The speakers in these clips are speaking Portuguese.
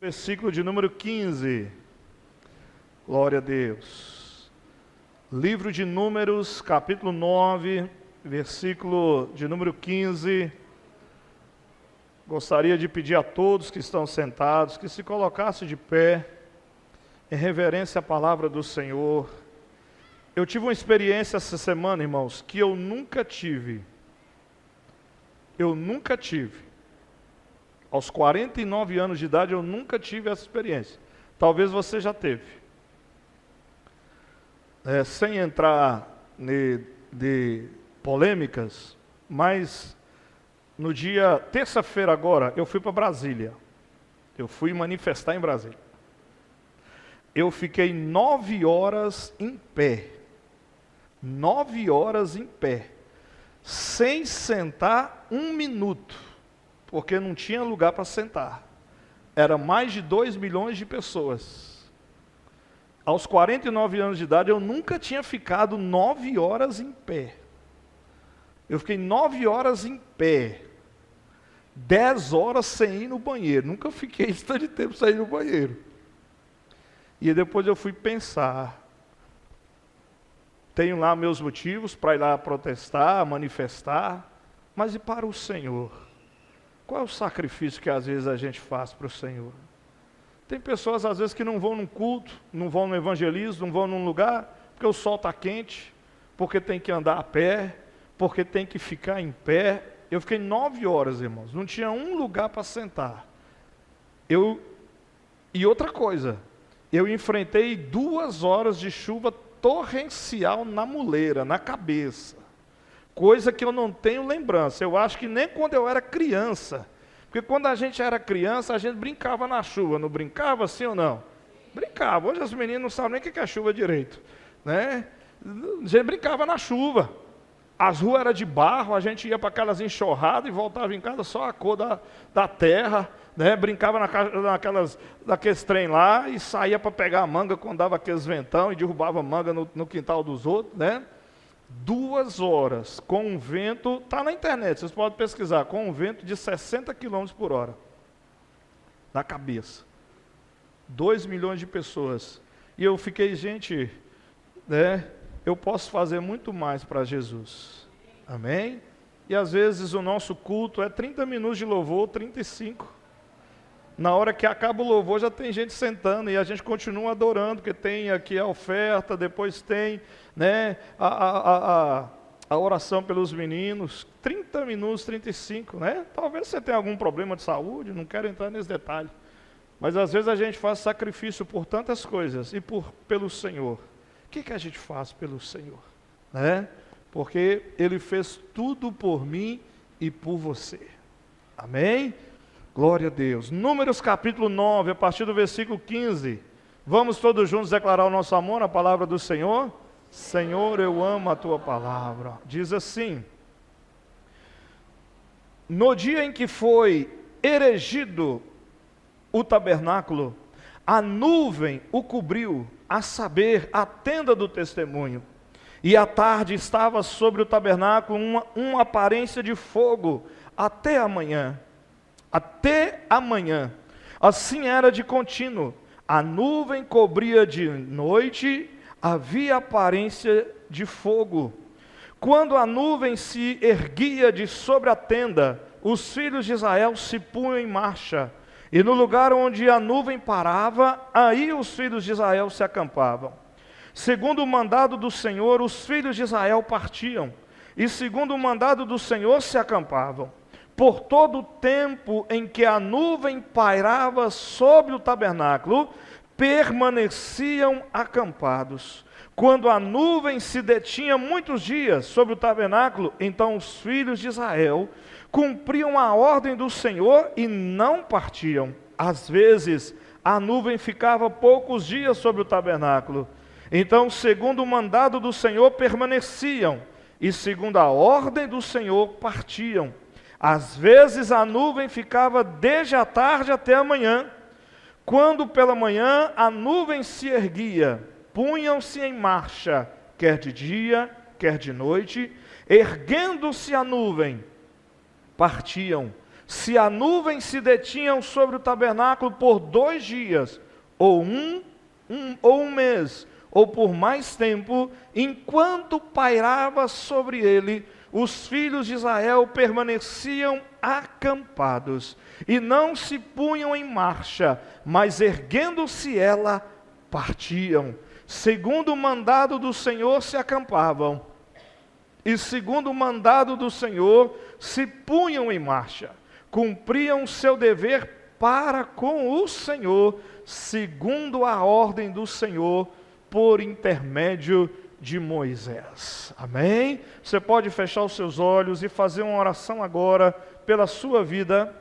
Versículo de número 15. Glória a Deus. Livro de Números, capítulo 9, versículo de número 15. Gostaria de pedir a todos que estão sentados que se colocassem de pé, em reverência à palavra do Senhor. Eu tive uma experiência essa semana, irmãos, que eu nunca tive. Aos 49 anos de idade, eu nunca tive essa experiência. Talvez você já teve. Sem entrar de polêmicas, mas no dia terça-feira agora, eu fui para Brasília. Eu fui manifestar em Brasília. Eu fiquei 9 horas em pé. 9 horas em pé. Sem sentar um minuto. Porque não tinha lugar para sentar. Era mais de 2 milhões de pessoas. Aos 49 anos de idade, eu nunca tinha ficado 9 horas em pé. Eu fiquei 9 horas em pé. 10 horas sem ir no banheiro. Nunca fiquei esse tanto de tempo sem ir no banheiro. E depois eu fui pensar. Tenho lá meus motivos para ir lá protestar, manifestar. Mas e para o Senhor? Qual é o sacrifício que às vezes a gente faz para o Senhor? Tem pessoas às vezes que não vão num culto, não vão no evangelismo, não vão num lugar, porque o sol está quente, porque tem que andar a pé, porque tem que ficar em pé. Eu fiquei 9 horas, irmãos, não tinha um lugar para sentar. E outra coisa, eu enfrentei 2 horas de chuva torrencial na muleira, na cabeça. Coisa que eu não tenho lembrança. Eu acho que nem quando eu era criança. Porque quando a gente era criança, a gente brincava na chuva. Não brincava, sim ou não? Brincava. Hoje as meninas não sabem nem o que é chuva direito. Né? A gente brincava na chuva. As ruas eram de barro, a gente ia para aquelas enxurradas e voltava em casa só a cor da terra. Né? Brincava naqueles trem lá e saía para pegar a manga quando dava aqueles ventão e derrubava manga no quintal dos outros. Né? 2 horas com um vento, está na internet, vocês podem pesquisar, com um vento de 60 km por hora, na cabeça, 2 milhões de pessoas, e eu fiquei, gente, né, eu posso fazer muito mais para Jesus, amém? E às vezes o nosso culto é 30 minutos de louvor, 35, na hora que acaba o louvor já tem gente sentando e a gente continua adorando, porque tem aqui a oferta, depois tem, né, a oração pelos meninos, 30 minutos, 35, né? Talvez você tenha algum problema de saúde, não quero entrar nesse detalhe. Mas às vezes a gente faz sacrifício por tantas coisas e pelo Senhor. O que a gente faz pelo Senhor? Né? Porque Ele fez tudo por mim e por você. Amém? Glória a Deus. Números capítulo 9, a partir do versículo 15. Vamos todos juntos declarar o nosso amor na palavra do Senhor? Senhor, eu amo a tua palavra. Diz assim: no dia em que foi erigido o tabernáculo, a nuvem o cobriu, a saber, a tenda do testemunho. E à tarde estava sobre o tabernáculo uma aparência de fogo até amanhã. Até amanhã. Assim era de contínuo. A nuvem cobria de noite, havia aparência de fogo. Quando a nuvem se erguia de sobre a tenda, os filhos de Israel se punham em marcha. E no lugar onde a nuvem parava, aí os filhos de Israel se acampavam. Segundo o mandado do Senhor, os filhos de Israel partiam. E segundo o mandado do Senhor, se acampavam. Por todo o tempo em que a nuvem pairava sobre o tabernáculo, permaneciam acampados. Quando a nuvem se detinha muitos dias sobre o tabernáculo, então os filhos de Israel cumpriam a ordem do Senhor e não partiam. Às vezes, a nuvem ficava poucos dias sobre o tabernáculo. Então, segundo o mandado do Senhor, permaneciam, e segundo a ordem do Senhor, partiam. Às vezes a nuvem ficava desde a tarde até a manhã. Quando pela manhã a nuvem se erguia, punham-se em marcha, quer de dia, quer de noite. Erguendo-se a nuvem, partiam, se a nuvem se detinha sobre o tabernáculo por 2 dias, ou um mês, ou por mais tempo, enquanto pairava sobre ele, os filhos de Israel permaneciam acampados, e não se punham em marcha, mas erguendo-se ela, partiam. Segundo o mandado do Senhor se acampavam, e segundo o mandado do Senhor se punham em marcha. Cumpriam seu dever para com o Senhor, segundo a ordem do Senhor, por intermédio de Moisés. Amém? Você pode fechar os seus olhos e fazer uma oração agora pela sua vida,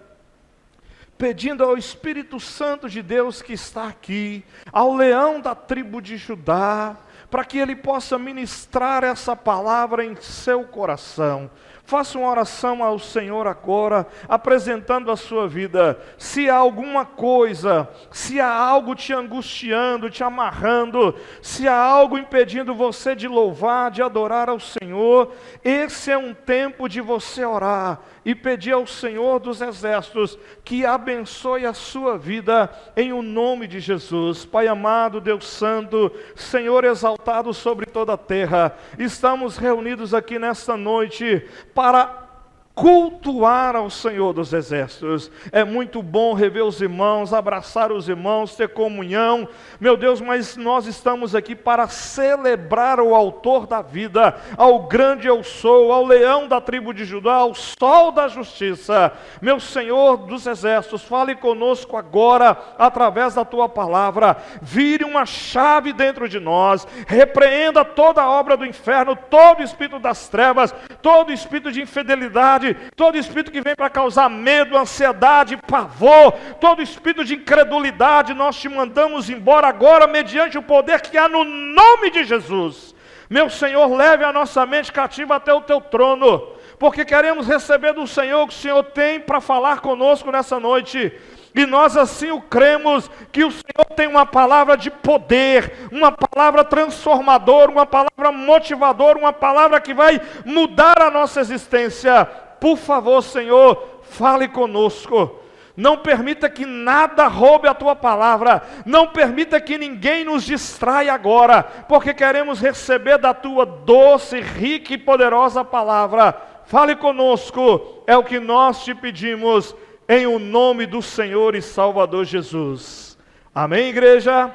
pedindo ao Espírito Santo de Deus que está aqui, ao leão da tribo de Judá, para que ele possa ministrar essa palavra em seu coração. Faça uma oração ao Senhor agora, apresentando a sua vida. Se há alguma coisa, se há algo te angustiando, te amarrando, se há algo impedindo você de louvar, de adorar ao Senhor, esse é um tempo de você orar e pedir ao Senhor dos Exércitos que abençoe a sua vida em o nome de Jesus. Pai amado, Deus Santo, Senhor exaltado sobre toda a terra, estamos reunidos aqui nesta noite para cultuar ao Senhor dos Exércitos. É muito bom rever os irmãos, abraçar os irmãos, ter comunhão, meu Deus, mas nós estamos aqui para celebrar o autor da vida, ao grande eu sou, ao leão da tribo de Judá, ao sol da justiça. Meu Senhor dos Exércitos, fale conosco agora, através da tua palavra, vire uma chave dentro de nós, repreenda toda a obra do inferno, todo espírito das trevas, todo espírito de infidelidade, todo espírito que vem para causar medo, ansiedade, pavor, todo espírito de incredulidade, nós te mandamos embora agora, mediante o poder que há no nome de Jesus. Meu Senhor, leve a nossa mente cativa até o teu trono, porque queremos receber do Senhor o que o Senhor tem para falar conosco nessa noite. E nós assim o cremos, que o Senhor tem uma palavra de poder, uma palavra transformadora, uma palavra motivadora, uma palavra que vai mudar a nossa existência. Por favor, Senhor, fale conosco. Não permita que nada roube a tua palavra. Não permita que ninguém nos distraia agora, porque queremos receber da tua doce, rica e poderosa palavra. Fale conosco, é o que nós te pedimos, em o nome do Senhor e Salvador Jesus. Amém, igreja?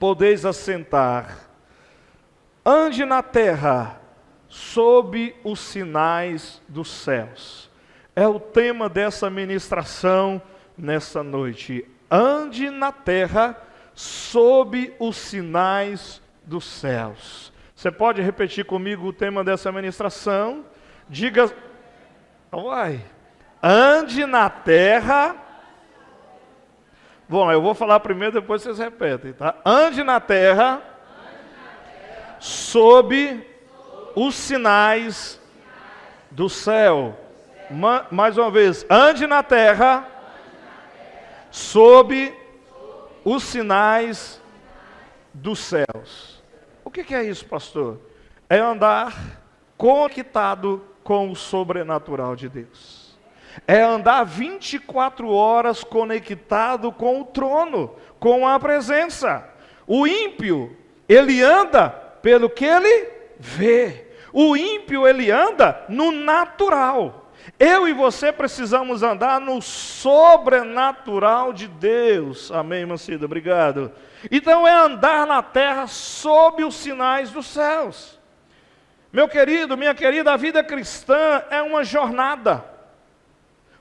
Podeis assentar. Ande na terra sob os sinais dos céus. É o tema dessa ministração nessa noite. Ande na terra sob os sinais dos céus. Você pode repetir comigo o tema dessa ministração? Diga, uai, ande na terra. Bom, eu vou falar primeiro, depois vocês repetem, tá? Ande na terra sob os sinais do céu. Mais uma vez, ande na terra sob os sinais dos céus. O que é isso, pastor? É andar conectado com o sobrenatural de Deus. É andar 24 horas conectado com o trono, com a presença. O ímpio, ele anda pelo que ele vê. O ímpio, ele anda no natural. Eu e você precisamos andar no sobrenatural de Deus. Amém, irmã Cida? Obrigado. Então é andar na terra sob os sinais dos céus. Meu querido, minha querida, a vida cristã é uma jornada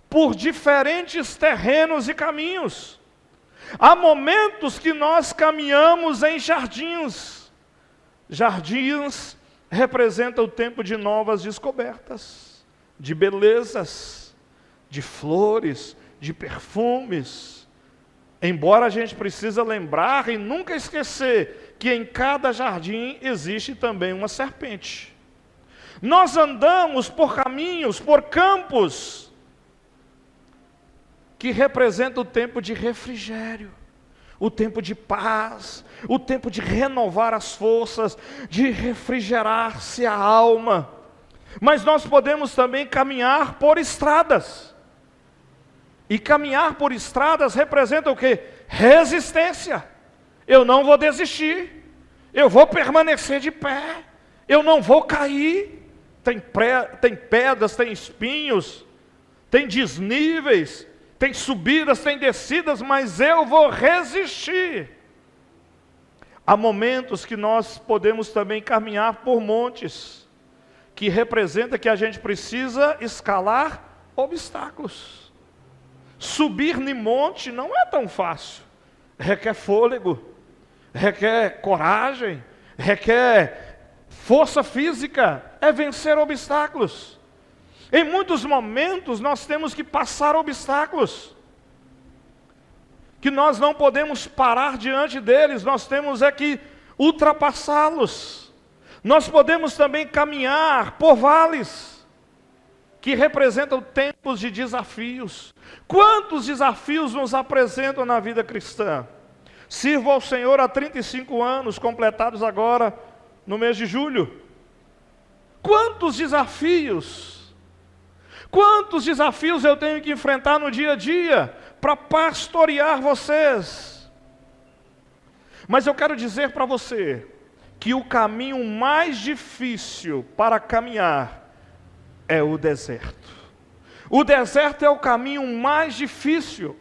por diferentes terrenos e caminhos. Há momentos que nós caminhamos em jardins. Jardins representa o tempo de novas descobertas, de belezas, de flores, de perfumes. Embora a gente precisa lembrar e nunca esquecer que em cada jardim existe também uma serpente. Nós andamos por caminhos, por campos, que representa o tempo de refrigério, o tempo de paz, o tempo de renovar as forças, de refrigerar-se a alma. Mas nós podemos também caminhar por estradas. E caminhar por estradas representa o quê? Resistência. Eu não vou desistir. Eu vou permanecer de pé. Eu não vou cair. Tem pedras, tem espinhos, tem desníveis, tem subidas, tem descidas, mas eu vou resistir. Há momentos que nós podemos também caminhar por montes, que representa que a gente precisa escalar obstáculos. Subir em monte não é tão fácil. Requer fôlego, requer coragem, requer força física, é vencer obstáculos. Em muitos momentos nós temos que passar obstáculos, que nós não podemos parar diante deles, nós temos que ultrapassá-los. Nós podemos também caminhar por vales, que representam tempos de desafios. Quantos desafios nos apresentam na vida cristã? Sirvo ao Senhor há 35 anos, completados agora no mês de julho. Quantos desafios eu tenho que enfrentar no dia a dia para pastorear vocês. Mas eu quero dizer para você que o caminho mais difícil para caminhar é o deserto. O deserto é o caminho mais difícil,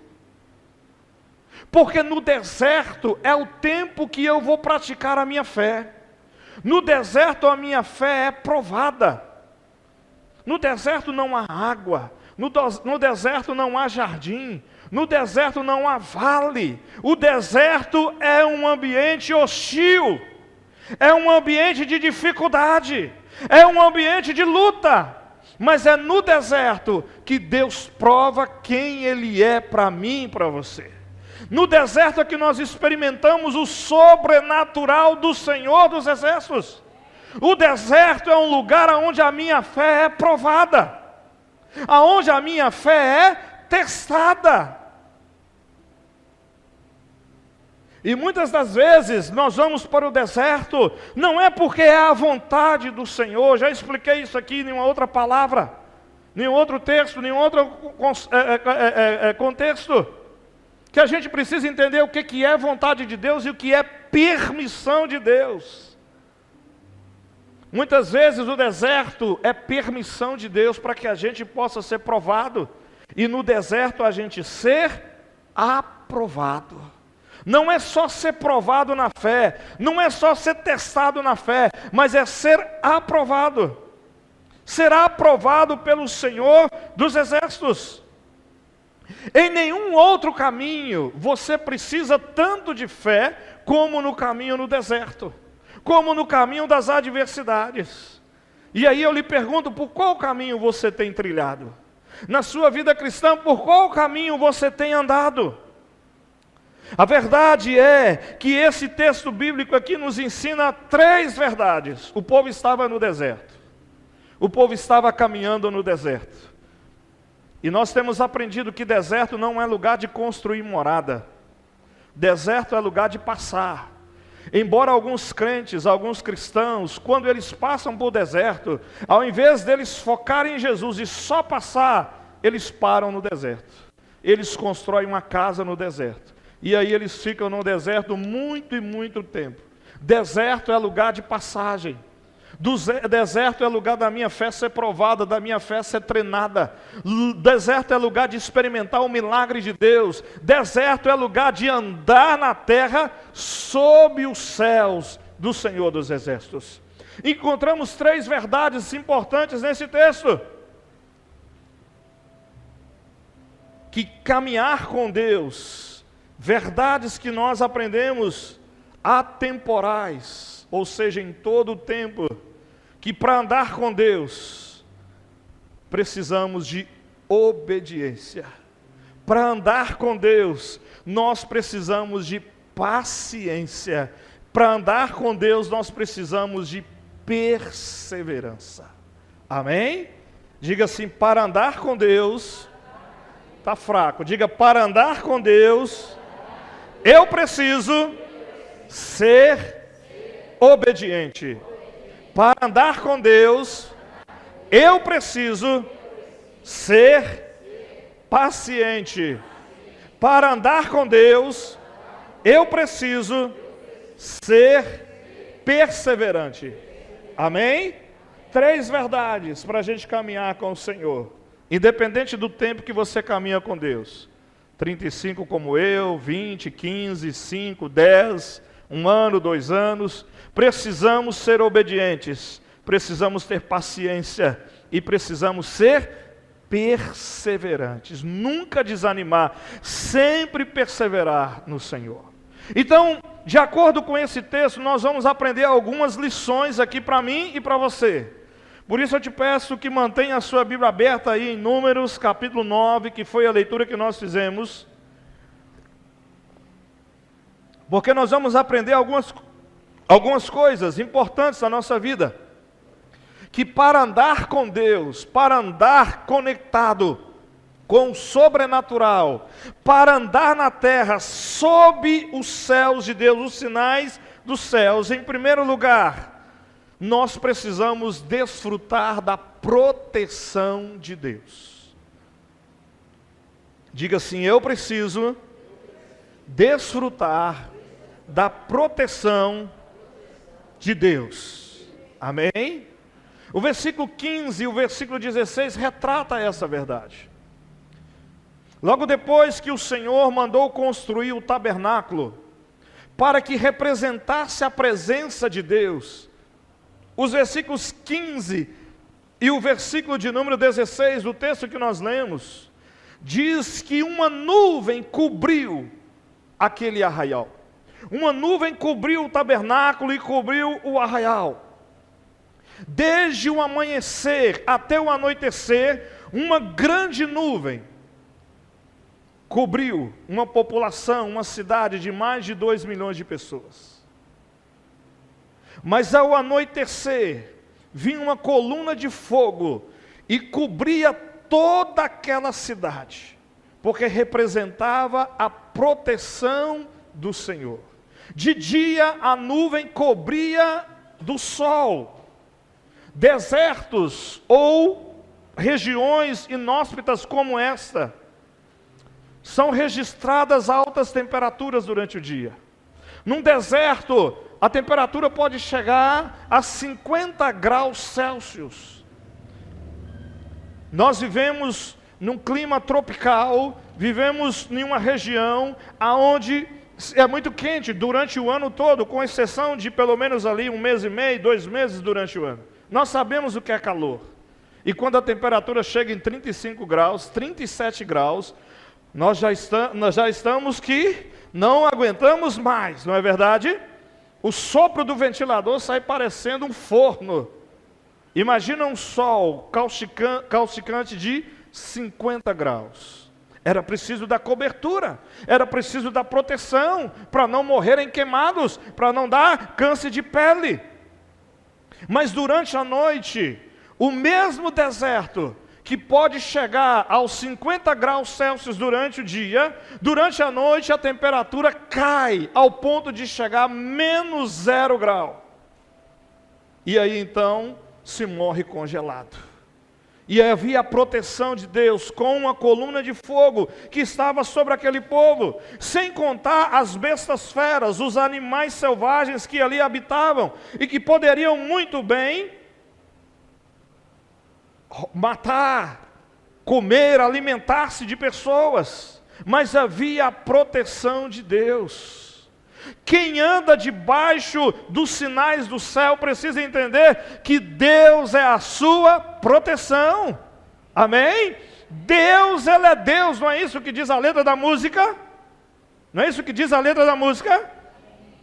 porque no deserto é o tempo que eu vou praticar a minha fé. No deserto a minha fé é provada. No deserto não há água, no deserto não há jardim, no deserto não há vale. O deserto é um ambiente hostil, é um ambiente de dificuldade, é um ambiente de luta. Mas é no deserto que Deus prova quem Ele é para mim e para você. No deserto é que nós experimentamos o sobrenatural do Senhor dos Exércitos. O deserto é um lugar onde a minha fé é provada, aonde a minha fé é testada. E muitas das vezes nós vamos para o deserto, não é porque é a vontade do Senhor. Já expliquei isso aqui em uma outra palavra, em outro texto, em outro contexto, que a gente precisa entender o que é vontade de Deus e o que é permissão de Deus. Muitas vezes o deserto é permissão de Deus para que a gente possa ser provado, e no deserto a gente ser aprovado. Não é só ser provado na fé, não é só ser testado na fé, mas é ser aprovado. Será aprovado pelo Senhor dos Exércitos. Em nenhum outro caminho você precisa tanto de fé como no caminho no deserto, como no caminho das adversidades. E aí eu lhe pergunto, por qual caminho você tem trilhado? Na sua vida cristã, por qual caminho você tem andado? A verdade é que esse texto bíblico aqui nos ensina 3 verdades. O povo estava no deserto. O povo estava caminhando no deserto. E nós temos aprendido que deserto não é lugar de construir morada. Deserto é lugar de passar. Embora alguns crentes, alguns cristãos, quando eles passam por deserto, ao invés deles focarem em Jesus e só passar, eles param no deserto. Eles constroem uma casa no deserto. E aí eles ficam no deserto muito e muito tempo. Deserto é lugar de passagem. Deserto é lugar da minha fé ser provada, da minha fé ser treinada. Deserto é lugar de experimentar o milagre de Deus. Deserto é lugar de andar na terra sob os céus do Senhor dos Exércitos. Encontramos 3 verdades importantes nesse texto. Que caminhar com Deus, verdades que nós aprendemos atemporais, ou seja, em todo o tempo, que para andar com Deus, precisamos de obediência. Para andar com Deus, nós precisamos de paciência. Para andar com Deus, nós precisamos de perseverança. Amém? Diga assim, para andar com Deus, está fraco. Diga, para andar com Deus, eu preciso ser obediente. Para andar com Deus, eu preciso ser paciente. Para andar com Deus, eu preciso ser perseverante. Amém? 3 verdades para a gente caminhar com o Senhor. Independente do tempo que você caminha com Deus. 35 como eu, 20, 15, 5, 10, 1 ano, 2 anos. Precisamos ser obedientes. Precisamos ter paciência. E precisamos ser perseverantes. Nunca desanimar. Sempre perseverar no Senhor. Então, de acordo com esse texto, nós vamos aprender algumas lições aqui para mim e para você. Por isso eu te peço que mantenha a sua Bíblia aberta aí em Números, capítulo 9, que foi a leitura que nós fizemos. Porque nós vamos aprender algumas coisas importantes na nossa vida. Que para andar com Deus, para andar conectado com o sobrenatural, para andar na terra, sob os céus de Deus, os sinais dos céus, em primeiro lugar, nós precisamos desfrutar da proteção de Deus. Diga assim: eu preciso desfrutar da proteção de Deus. Amém? O versículo 15 e o versículo 16 retrata essa verdade. Logo depois que o Senhor mandou construir o tabernáculo, para que representasse a presença de Deus, os versículos 15 e o versículo de número 16 do texto que nós lemos, diz que uma nuvem cobriu aquele arraial. Uma nuvem cobriu o tabernáculo e cobriu o arraial. Desde o amanhecer até o anoitecer, uma grande nuvem cobriu uma população, uma cidade de mais de 2 milhões de pessoas. Mas ao anoitecer, vinha uma coluna de fogo e cobria toda aquela cidade, porque representava a proteção do Senhor. De dia a nuvem cobria do sol. Desertos ou regiões inóspitas como esta, são registradas altas temperaturas durante o dia. Num deserto, a temperatura pode chegar a 50 graus Celsius. Nós vivemos num clima tropical, vivemos em uma região onde é muito quente durante o ano todo, com exceção de pelo menos ali 1 mês e meio, 2 meses durante o ano. Nós sabemos o que é calor. E quando a temperatura chega em 35 graus, 37 graus, nós já estamos que não aguentamos mais, não é verdade? O sopro do ventilador sai parecendo um forno. Imagina um sol calcicante de 50 graus. Era preciso da cobertura, era preciso da proteção, para não morrerem queimados, para não dar câncer de pele. Mas durante a noite, o mesmo deserto, que pode chegar aos 50 graus Celsius durante o dia, durante a noite a temperatura cai ao ponto de chegar a menos 0 grau. E aí então se morre congelado. E havia a proteção de Deus com uma coluna de fogo que estava sobre aquele povo, sem contar as bestas feras, os animais selvagens que ali habitavam e que poderiam muito bem matar, comer, alimentar-se de pessoas, mas havia a proteção de Deus. Quem anda debaixo dos sinais do céu precisa entender que Deus é a sua proteção. Amém? Deus, Ele é Deus, não é isso que diz a letra da música? Não é isso que diz a letra da música?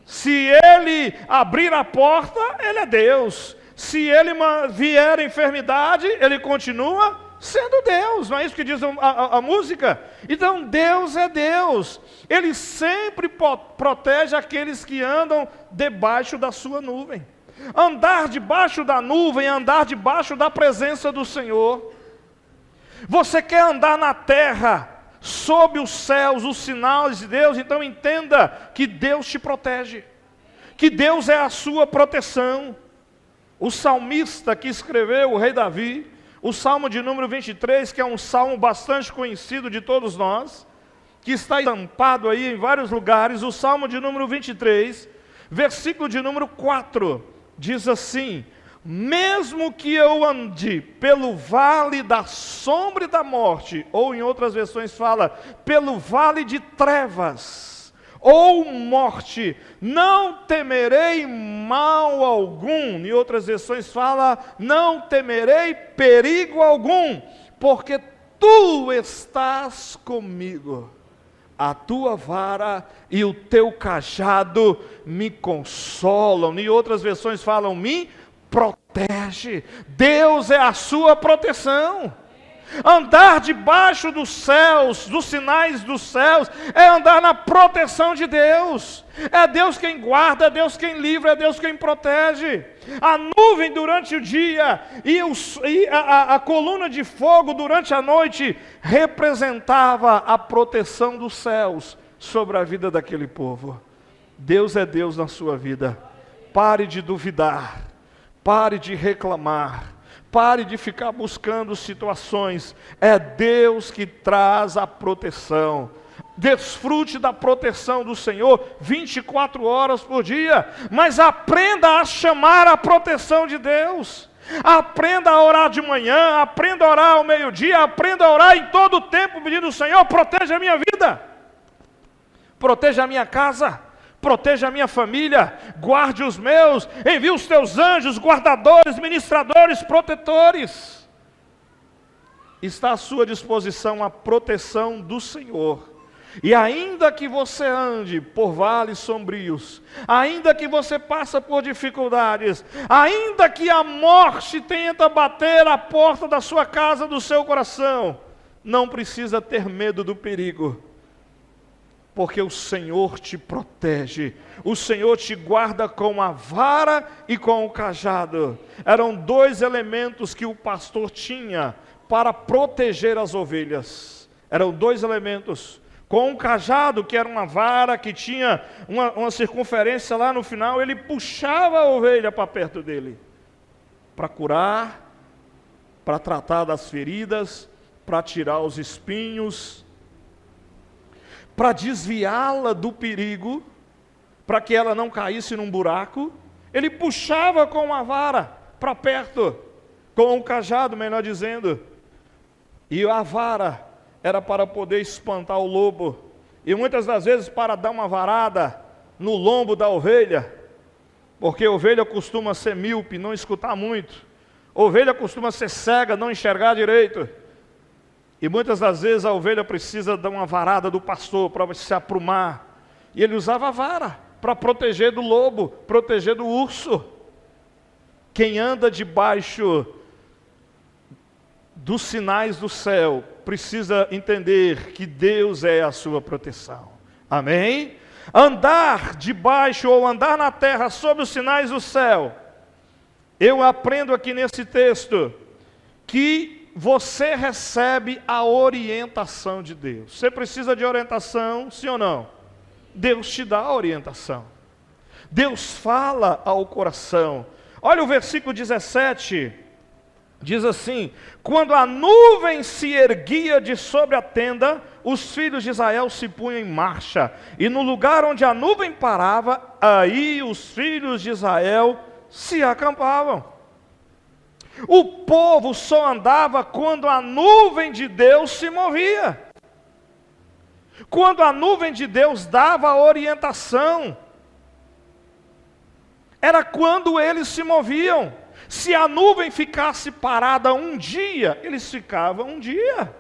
Se Ele abrir a porta, Ele é Deus. Se Ele vier a enfermidade, Ele continua sendo Deus. Não é isso que diz a música? Então Deus é Deus. Ele sempre protege aqueles que andam debaixo da sua nuvem. Andar debaixo da nuvem é andar debaixo da presença do Senhor. Você quer andar na terra, sob os céus, os sinais de Deus, então entenda que Deus te protege, que Deus é a sua proteção. O salmista que escreveu, o rei Davi, O Salmo de número 23, que é um salmo bastante conhecido de todos nós, que está estampado aí em vários lugares. O Salmo de número 23, versículo de número 4, diz assim: mesmo que eu ande pelo vale da sombra e da morte, ou em outras versões fala, pelo vale de trevas, ou morte, não temerei mal algum. Em outras versões fala, não temerei perigo algum, porque tu estás comigo. A tua vara e o teu cajado me consolam. Em outras versões falam, me protege. Deus é a sua proteção. Andar debaixo dos céus, dos sinais dos céus, é andar na proteção de Deus. É Deus quem guarda, é Deus quem livra, é Deus quem protege. A nuvem durante o dia e a coluna de fogo durante a noite representava a proteção dos céus sobre a vida daquele povo. Deus é Deus na sua vida. Pare de duvidar, pare de reclamar, pare de ficar buscando situações. É Deus que traz a proteção. Desfrute da proteção do Senhor 24 horas por dia, mas aprenda a chamar a proteção de Deus. Aprenda a orar de manhã, aprenda a orar ao meio-dia, aprenda a orar em todo o tempo, pedindo: Senhor, proteja a minha vida, proteja a minha casa, proteja a minha família, guarde os meus, envie os teus anjos, guardadores, ministradores, protetores. Está à sua disposição a proteção do Senhor. E ainda que você ande por vales sombrios, ainda que você passe por dificuldades, ainda que a morte tenta bater a porta da sua casa, do seu coração, não precisa ter medo do perigo, porque o Senhor te protege, o Senhor te guarda com a vara e com o cajado. Eram dois elementos que o pastor tinha para proteger as ovelhas. Eram dois elementos. Com o cajado, que era uma vara que tinha uma circunferência lá no final, ele puxava a ovelha para perto dele, para curar, para tratar das feridas, para tirar os espinhos, para desviá-la do perigo, para que ela não caísse num buraco. Ele puxava com a vara para perto, com o cajado, melhor dizendo. E a vara era para poder espantar o lobo, e muitas das vezes para dar uma varada no lombo da ovelha, porque a ovelha costuma ser míope, não escutar muito, a ovelha costuma ser cega, não enxergar direito, e muitas das vezes a ovelha precisa dar uma varada do pastor para se aprumar, e ele usava a vara para proteger do lobo, proteger do urso. Quem anda debaixo dos sinais do céu precisa entender que Deus é a sua proteção. Amém? Andar debaixo ou andar na terra sob os sinais do céu. Eu aprendo aqui nesse texto que você recebe a orientação de Deus. Você precisa de orientação, sim ou não? Deus te dá a orientação. Deus fala ao coração. Olha o versículo 17. Diz assim: quando a nuvem se erguia de sobre a tenda, os filhos de Israel se punham em marcha, e no lugar onde a nuvem parava, aí os filhos de Israel se acampavam. O povo só andava quando a nuvem de Deus se movia, quando a nuvem de Deus dava a orientação, era quando eles se moviam. Se a nuvem ficasse parada um dia, eles ficavam um dia.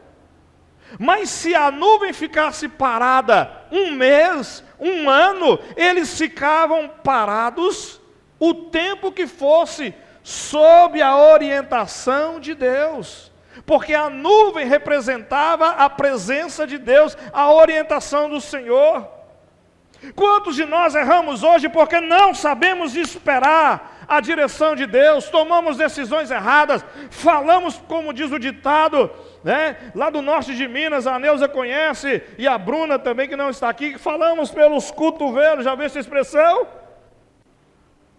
Mas se a nuvem ficasse parada um mês, um ano, eles ficavam parados o tempo que fosse, sob a orientação de Deus. Porque a nuvem representava a presença de Deus, a orientação do Senhor. Quantos de nós erramos hoje porque não sabemos esperar a direção de Deus, tomamos decisões erradas, falamos como diz o ditado, né? Lá do norte de Minas, a Neuza conhece, e a Bruna também que não está aqui, falamos pelos cotovelos, já viu essa expressão?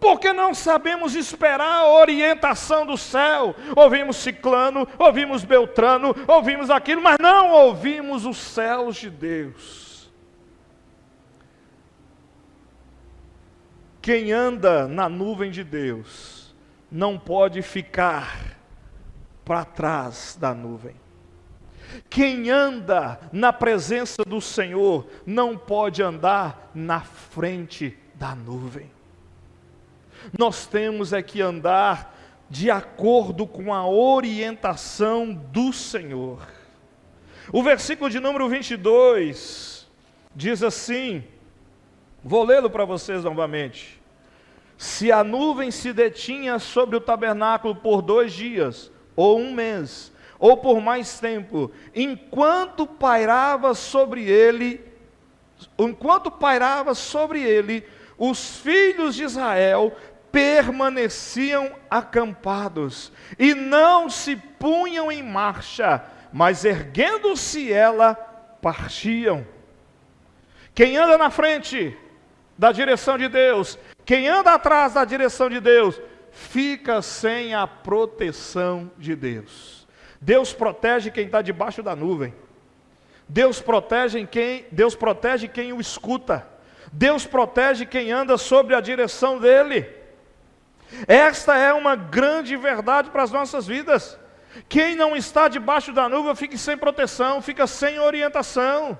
Porque não sabemos esperar a orientação do céu. Ouvimos ciclano, ouvimos beltrano, ouvimos aquilo, mas não ouvimos os céus de Deus. Quem anda na nuvem de Deus não pode ficar para trás da nuvem. Quem anda na presença do Senhor não pode andar na frente da nuvem. Nós temos é que andar de acordo com a orientação do Senhor. O versículo de número 22 diz assim, vou lê-lo para vocês novamente. Se a nuvem se detinha sobre o tabernáculo por 2 dias, ou 1 mês, ou por mais tempo, enquanto pairava sobre ele, os filhos de Israel permaneciam acampados, e não se punham em marcha, mas erguendo-se ela, partiam. Quem anda na frente da direção de Deus, quem anda atrás da direção de Deus, fica sem a proteção de Deus. Deus protege quem está debaixo da nuvem. Deus protege quem o escuta. Deus protege quem anda sobre a direção dele. Esta é uma grande verdade para as nossas vidas. Quem não está debaixo da nuvem fica sem proteção, fica sem orientação.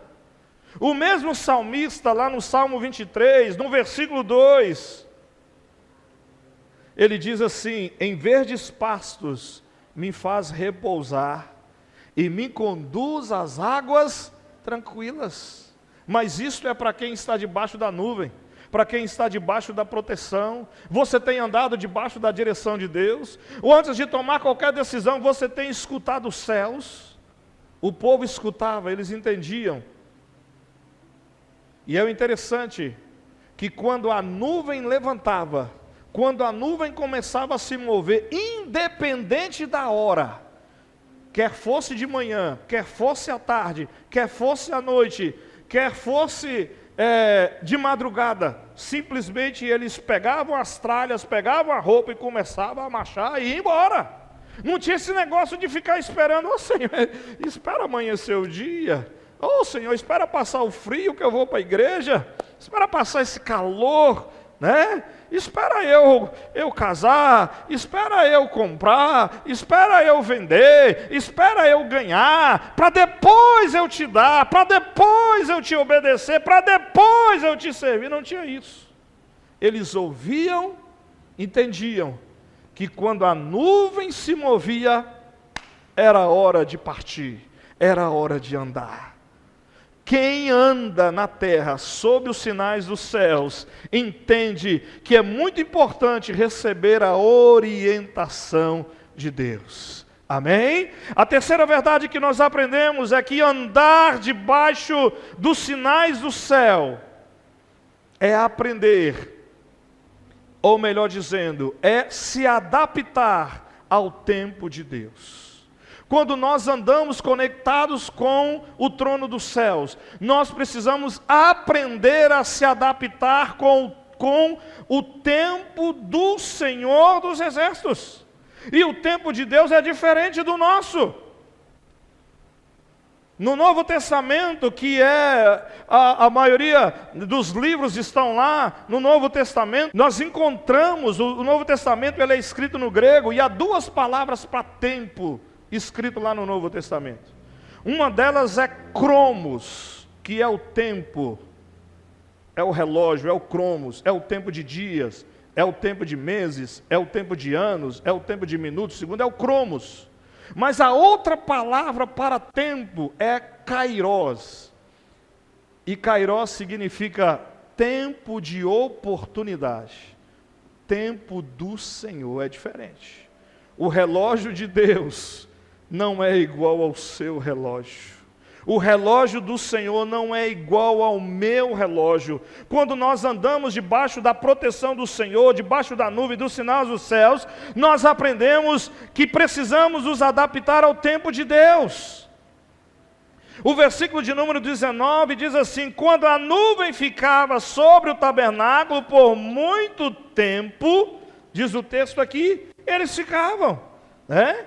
O mesmo salmista lá no Salmo 23, no versículo 2, ele diz assim: em verdes pastos me faz repousar e me conduz às águas tranquilas. Mas isto é para quem está debaixo da nuvem, para quem está debaixo da proteção. Você tem andado debaixo da direção de Deus? Ou antes de tomar qualquer decisão, você tem escutado os céus? O povo escutava, eles entendiam. E é interessante que quando a nuvem levantava, quando a nuvem começava a se mover, independente da hora, quer fosse de manhã, quer fosse à tarde, quer fosse à noite, quer fosse de madrugada, simplesmente eles pegavam as tralhas, pegavam a roupa e começavam a marchar e ir embora. Não tinha esse negócio de ficar esperando: ô Senhor, espera amanhecer o dia, ô Senhor, espera passar o frio que eu vou para a igreja, espera passar esse calor, né? Espera eu casar, espera eu comprar, espera eu vender, espera eu ganhar, para depois eu te dar, para depois eu te obedecer, para depois eu te servir. Não tinha isso. Eles ouviam, entendiam que quando a nuvem se movia, era hora de partir, era hora de andar. Quem anda na terra sob os sinais dos céus, entende que é muito importante receber a orientação de Deus. Amém? A terceira verdade que nós aprendemos é que andar debaixo dos sinais do céu é aprender, ou melhor dizendo, é se adaptar ao tempo de Deus. Quando nós andamos conectados com o trono dos céus, nós precisamos aprender a se adaptar com o tempo do Senhor dos Exércitos. E o tempo de Deus é diferente do nosso. No Novo Testamento, que é a maioria dos livros estão lá, no Novo Testamento, nós encontramos, o Novo Testamento ele é escrito no grego, e há 2 palavras para tempo, escrito lá no Novo Testamento. Uma delas é cromos, que é o tempo, é o relógio, é o cromos, é o tempo de dias, é o tempo de meses, é o tempo de anos, é o tempo de minutos. Segundo é o cromos. Mas a outra palavra para tempo é kairos. E kairos significa tempo de oportunidade. Tempo do Senhor é diferente. O relógio de Deus não é igual ao seu relógio. O relógio do Senhor não é igual ao meu relógio. Quando nós andamos debaixo da proteção do Senhor, debaixo da nuvem, dos sinais dos céus, nós aprendemos que precisamos nos adaptar ao tempo de Deus. O versículo de número 19 diz assim: quando a nuvem ficava sobre o tabernáculo por muito tempo, diz o texto aqui, eles ficavam, né?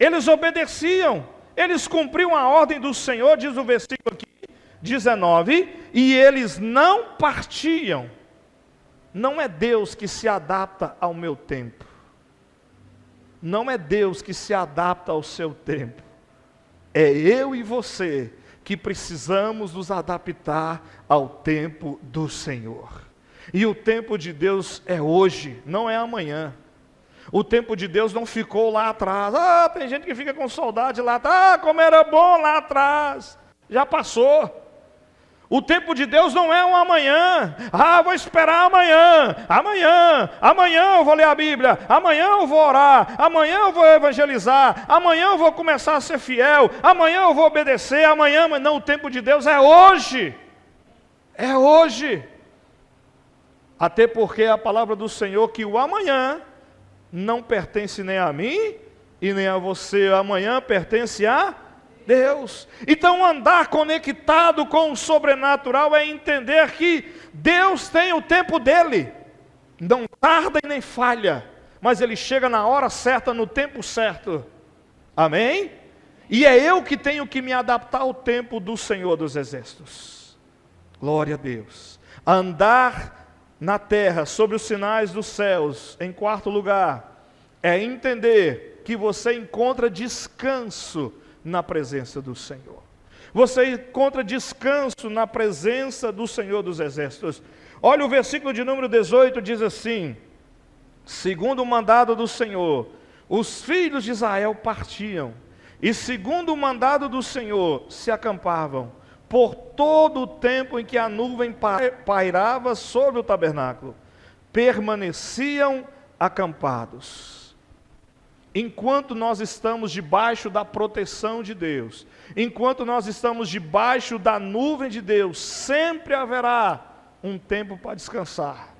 Eles obedeciam, eles cumpriam a ordem do Senhor, diz o versículo aqui, 19, e eles não partiam. Não é Deus que se adapta ao meu tempo. Não é Deus que se adapta ao seu tempo. É eu e você que precisamos nos adaptar ao tempo do Senhor. E o tempo de Deus é hoje, não é amanhã. O tempo de Deus não ficou lá atrás. Tem gente que fica com saudade lá atrás. Como era bom lá atrás. Já passou. O tempo de Deus não é um amanhã. Vou esperar amanhã. Amanhã eu vou ler a Bíblia. Amanhã eu vou orar. Amanhã eu vou evangelizar. Amanhã eu vou começar a ser fiel. Amanhã eu vou obedecer. Mas não, o tempo de Deus é hoje. É hoje. Até porque a palavra do Senhor que o amanhã não pertence nem a mim e nem a você. Amanhã pertence a Deus. Então andar conectado com o sobrenatural é entender que Deus tem o tempo dele. Não tarda e nem falha, mas ele chega na hora certa, no tempo certo. Amém? E é eu que tenho que me adaptar ao tempo do Senhor dos Exércitos. Glória a Deus. Andar na terra, sobre os sinais dos céus, em quarto lugar, é entender que você encontra descanso na presença do Senhor. Você encontra descanso na presença do Senhor dos Exércitos. Olha o versículo de número 18, diz assim: segundo o mandado do Senhor, os filhos de Israel partiam, e segundo o mandado do Senhor, se acampavam, por todo o tempo em que a nuvem pairava sobre o tabernáculo, permaneciam acampados. Enquanto nós estamos debaixo da proteção de Deus, enquanto nós estamos debaixo da nuvem de Deus, sempre haverá um tempo para descansar,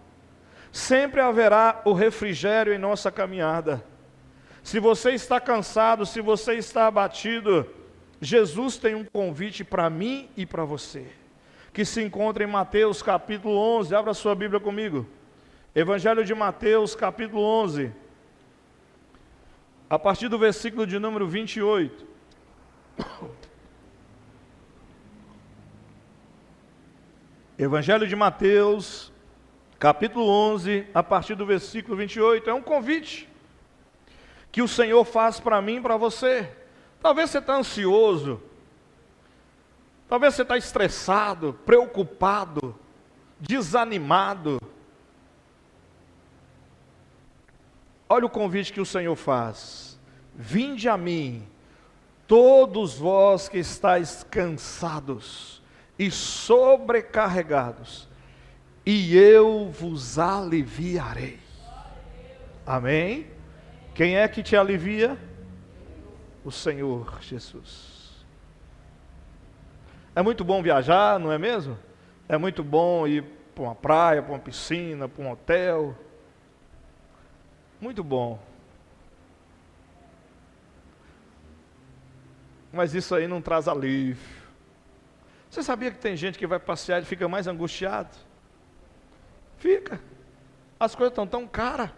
sempre haverá o refrigério em nossa caminhada. Se você está cansado, se você está abatido, Jesus tem um convite para mim e para você, que se encontra em Mateus capítulo 11, abra sua Bíblia comigo, Evangelho de Mateus capítulo 11, a partir do versículo de número 28, Evangelho de Mateus, capítulo 11, a partir do versículo 28, é um convite que o Senhor faz para mim e para você. Talvez você está ansioso, talvez você está estressado, preocupado, desanimado. Olha o convite que o Senhor faz: vinde a mim, todos vós que estáis cansados e sobrecarregados, e eu vos aliviarei. Amém? Quem é que te alivia? O Senhor Jesus. É muito bom viajar, não é mesmo? É muito bom ir para uma praia, para uma piscina, para um hotel. Muito bom. Mas isso aí não traz alívio. Você sabia que tem gente que vai passear e fica mais angustiado? Fica. As coisas estão tão caras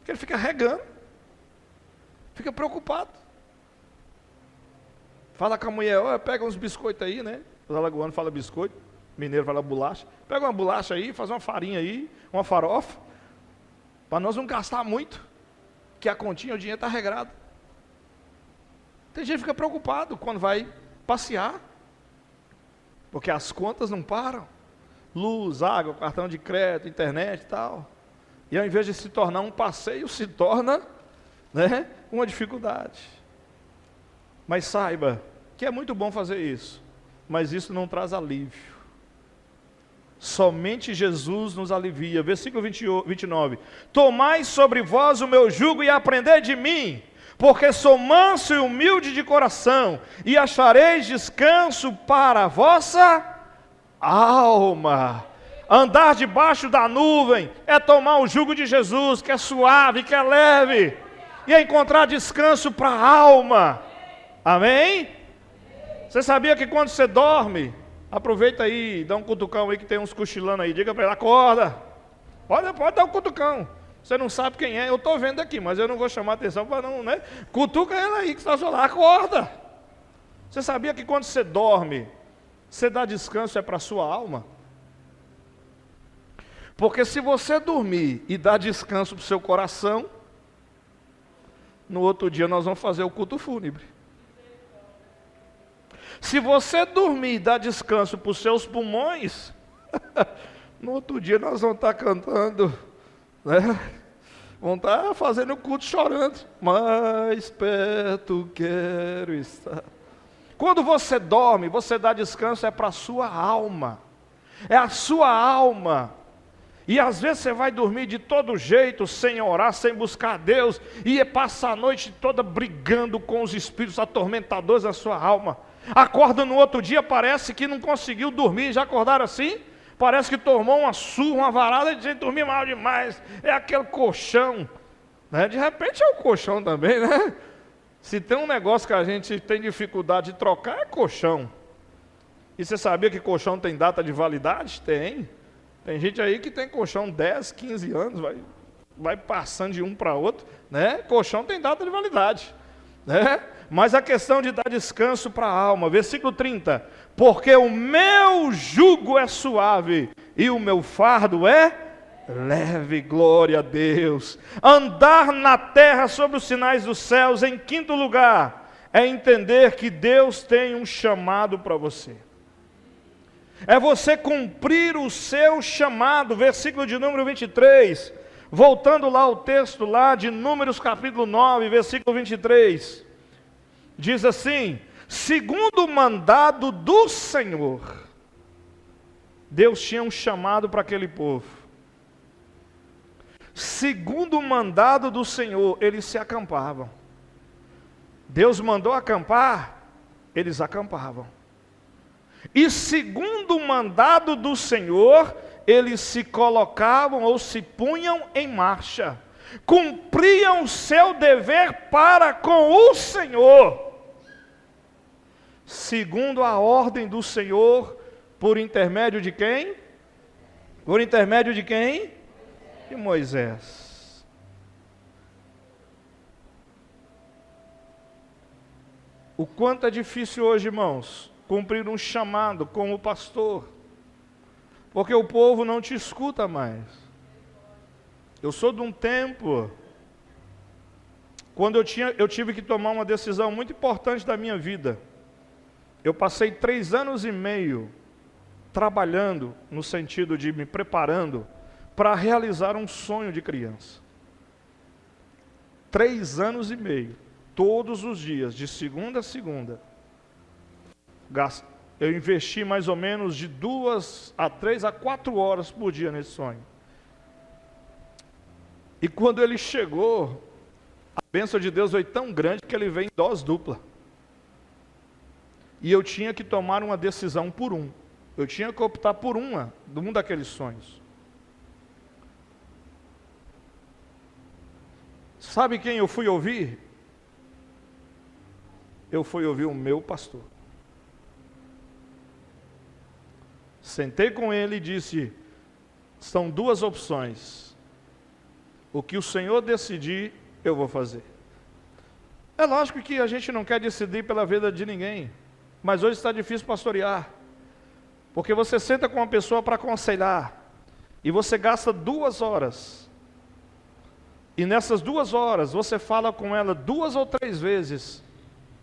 que ele fica regando. Fica preocupado. Fala com a mulher: olha, pega uns biscoitos aí, né? Os alagoanos falam biscoito, mineiro fala bolacha. Pega uma bolacha aí, faz uma farinha aí, uma farofa, para nós não gastar muito, que a continha, o dinheiro está regrado. Tem gente que fica preocupado quando vai passear, porque as contas não param. Luz, água, cartão de crédito, internet e tal. E ao invés de se tornar um passeio, se torna, né, uma dificuldade. Mas saiba que é muito bom fazer isso, mas isso não traz alívio. Somente Jesus nos alivia. Versículo 29. Tomai sobre vós o meu jugo e aprendei de mim, porque sou manso e humilde de coração, e achareis descanso para a vossa alma. Andar debaixo da nuvem é tomar o jugo de Jesus, que é suave, que é leve, e é encontrar descanso para a alma. Amém? Você sabia que quando você dorme, aproveita aí, dá um cutucão aí que tem uns cochilando aí, diga para ele, acorda. Pode dar um cutucão. Você não sabe quem é, eu estou vendo aqui, mas eu não vou chamar atenção para não, né? Cutuca ele aí que está ao seu lado, acorda. Você sabia que quando você dorme, você dá descanso é para a sua alma? Porque se você dormir e dar descanso para o seu coração, no outro dia nós vamos fazer o culto fúnebre. Se você dormir e dar descanso para os seus pulmões, no outro dia nós vamos estar cantando, né? Vamos estar fazendo o culto chorando. Mais perto quero estar. Quando você dorme, você dá descanso é para a sua alma. É a sua alma. E às vezes você vai dormir de todo jeito, sem orar, sem buscar a Deus, e passa a noite toda brigando com os espíritos atormentadores da sua alma. Acorda no outro dia, parece que não conseguiu dormir. Já acordaram assim? Parece que tomou uma surra, uma varada e dormiu mal demais. É aquele colchão, né? De repente é o colchão também, né? Se tem um negócio que a gente tem dificuldade de trocar, é colchão. E você sabia que colchão tem data de validade? Tem. Tem gente aí que tem colchão 10, 15 anos, vai passando de um para outro, né? Colchão tem data de validade, né? Mas a questão de dar descanso para a alma, versículo 30, porque o meu jugo é suave e o meu fardo é leve, glória a Deus. Andar na terra sobre os sinais dos céus, em quinto lugar, é entender que Deus tem um chamado para você. É você cumprir o seu chamado, versículo de número 23, voltando lá ao texto lá de Números capítulo 9, versículo 23, diz assim, segundo o mandado do Senhor, Deus tinha um chamado para aquele povo. Segundo o mandado do Senhor, eles se acampavam. Deus mandou acampar, eles acampavam. E segundo o mandado do Senhor, eles se colocavam ou se punham em marcha. Cumpriam o seu dever para com o Senhor. Segundo a ordem do Senhor, por intermédio de quem? Por intermédio de quem? De Moisés. O quanto é difícil hoje, irmãos, cumprir um chamado como pastor, porque o povo não te escuta mais. Eu sou de um tempo, quando eu tive que tomar uma decisão muito importante da minha vida. Eu passei 3 anos e meio trabalhando, no sentido de me preparando, para realizar um sonho de criança. 3 anos e meio, todos os dias, de segunda a segunda. Eu investi mais ou menos de 2 a 3 a 4 horas por dia nesse sonho. E quando ele chegou, a bênção de Deus foi tão grande que ele veio em dose dupla. E eu tinha que tomar uma decisão por um. Eu tinha que optar por um daqueles sonhos. Sabe quem eu fui ouvir? Eu fui ouvir o meu pastor. Sentei com ele e disse, são 2 opções. O que o Senhor decidir, eu vou fazer. É lógico que a gente não quer decidir pela vida de ninguém, mas hoje está difícil pastorear, porque você senta com uma pessoa para aconselhar, e você gasta 2 horas, e nessas 2 horas, você fala com ela 2 ou 3 vezes,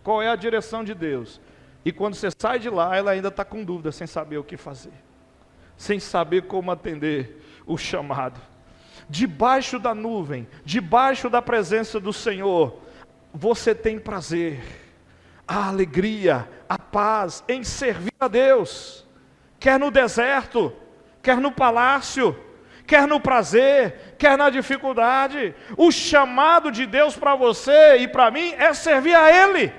qual é a direção de Deus, e quando você sai de lá, ela ainda está com dúvida, sem saber o que fazer, sem saber como atender o chamado. Debaixo da nuvem, debaixo da presença do Senhor, você tem prazer, a alegria, a paz em servir a Deus, quer no deserto, quer no palácio, quer no prazer, quer na dificuldade. O chamado de Deus para você e para mim é servir a Ele.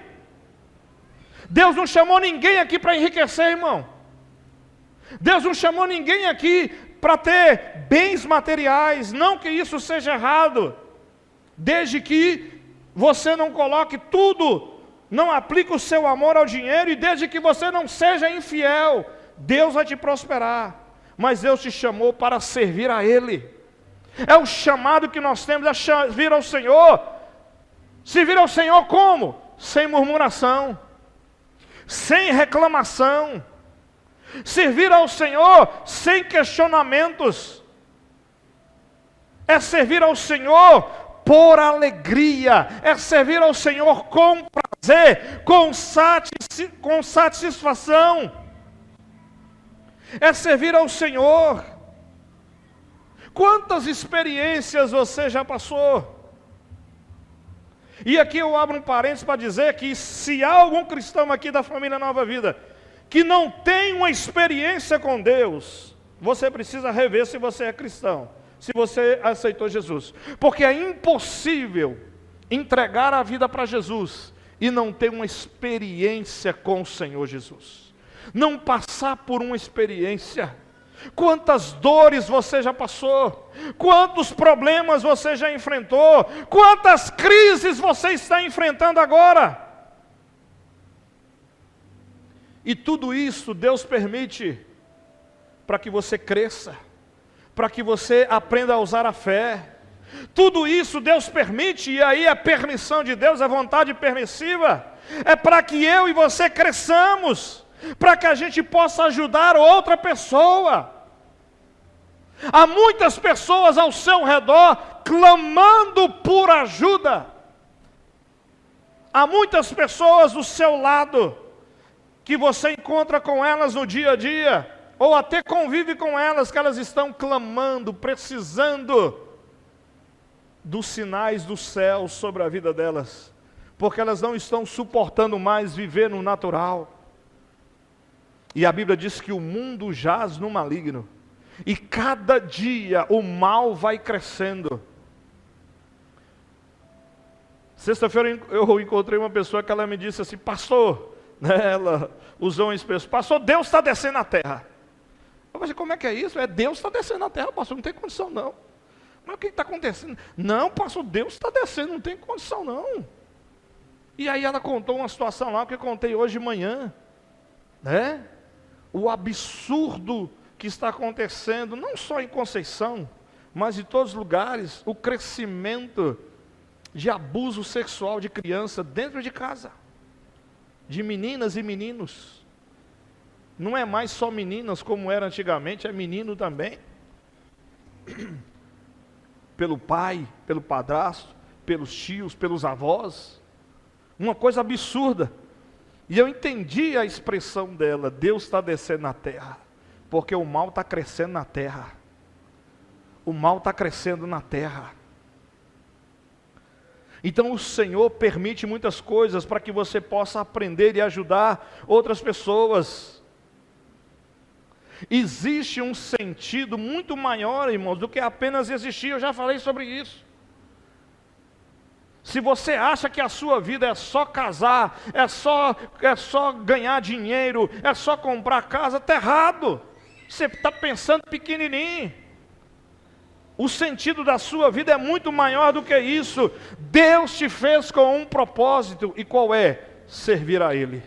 Deus não chamou ninguém aqui para enriquecer, irmão. Deus não chamou ninguém aqui para ter bens materiais, não que isso seja errado, desde que você não coloque tudo Não aplique o seu amor ao dinheiro, e desde que você não seja infiel, Deus vai te prosperar. Mas Deus te chamou para servir a Ele. É o chamado que nós temos, a servir ao Senhor. Servir ao Senhor como? Sem murmuração, sem reclamação. Servir ao Senhor sem questionamentos. É servir ao Senhor por alegria. É servir ao Senhor com prazer, com satisfação. É servir ao Senhor. Quantas experiências você já passou? E aqui eu abro um parênteses para dizer que se há algum cristão aqui da família Nova Vida que não tem uma experiência com Deus, você precisa rever se você é cristão, se você aceitou Jesus. Porque é impossível entregar a vida para Jesus e não ter uma experiência com o Senhor Jesus. Não passar por uma experiência. Quantas dores você já passou? Quantos problemas você já enfrentou? Quantas crises você está enfrentando agora? E tudo isso Deus permite para que você cresça, para que você aprenda a usar a fé. Tudo isso Deus permite, e aí a permissão de Deus, a vontade permissiva, é para que eu e você cresçamos, para que a gente possa ajudar outra pessoa. Há muitas pessoas ao seu redor clamando por ajuda. Há muitas pessoas do seu lado que você encontra com elas no dia a dia, ou até convive com elas, que elas estão clamando, precisando dos sinais do céu sobre a vida delas, porque elas não estão suportando mais viver no natural. E a Bíblia diz que o mundo jaz no maligno, e cada dia o mal vai crescendo. Sexta-feira eu encontrei uma pessoa que ela me disse assim: pastor, né, ela usou uma expressão, pastor, Deus está descendo na terra. Eu falei, como é que é isso? Deus está descendo na terra, pastor, não tem condição não. Mas o que está acontecendo? Não, pastor, Deus está descendo, não tem condição não. E aí ela contou uma situação lá que eu contei hoje de manhã, né? O absurdo que está acontecendo, não só em Conceição, mas em todos os lugares, o crescimento de abuso sexual de criança dentro de casa, de meninas e meninos. Não é mais só meninas como era antigamente, é menino também. Pelo pai, pelo padrasto, pelos tios, pelos avós. Uma coisa absurda. E eu entendi a expressão dela: Deus está descendo na terra, porque o mal está crescendo na terra. O mal está crescendo na terra. Então o Senhor permite muitas coisas para que você possa aprender e ajudar outras pessoas. Existe um sentido muito maior, irmãos, do que apenas existir. Eu já falei sobre isso. Se você acha que a sua vida é só casar, é só ganhar dinheiro, é só comprar casa, está errado. Você está pensando pequenininho. O sentido da sua vida é muito maior do que isso. Deus te fez com um propósito. E qual é? Servir a Ele.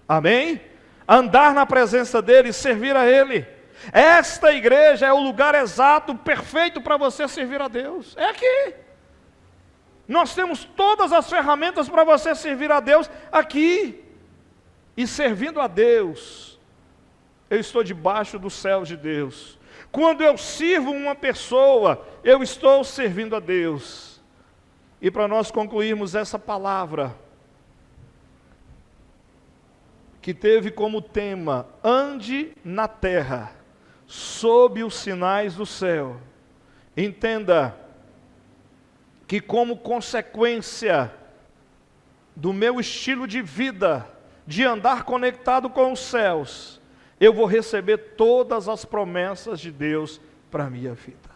Amém? Andar na presença dEle, servir a Ele. Esta igreja é o lugar exato, perfeito para você servir a Deus. É aqui. Nós temos todas as ferramentas para você servir a Deus aqui. E servindo a Deus, eu estou debaixo dos céus de Deus. Quando eu sirvo uma pessoa, eu estou servindo a Deus. E para nós concluirmos essa palavra, que teve como tema: ande na terra, sob os sinais do céu. Entenda que, como consequência do meu estilo de vida, de andar conectado com os céus, eu vou receber todas as promessas de Deus para a minha vida.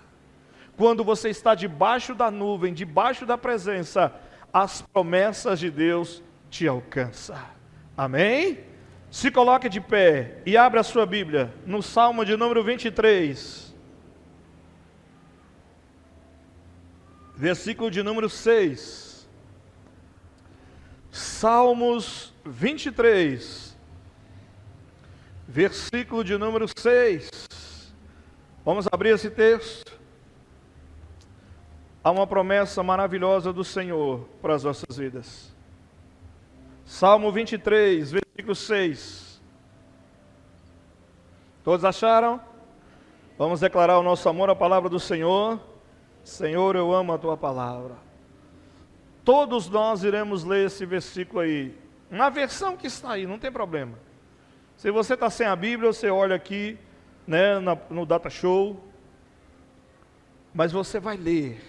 Quando você está debaixo da nuvem, debaixo da presença, as promessas de Deus te alcançam. Amém? Se coloque de pé e abra a sua Bíblia no Salmo de número 23, versículo de número 6. Salmos 23, versículo de número 6. Vamos abrir esse texto. Há uma promessa maravilhosa do Senhor para as nossas vidas. Salmo 23, versículo 6. Todos acharam? Vamos declarar o nosso amor à palavra do Senhor. Senhor, eu amo a tua palavra. Todos nós iremos ler esse versículo aí, na versão que está aí, não tem problema. Se você está sem a Bíblia, você olha aqui, né, no Data Show. Mas você vai ler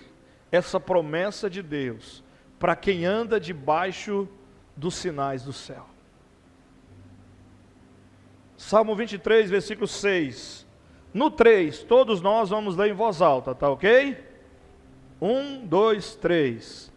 essa promessa de Deus para quem anda debaixo dos sinais do céu. Salmo 23, versículo 6. No 3, todos nós vamos ler em voz alta, tá ok? 1, 2, 3.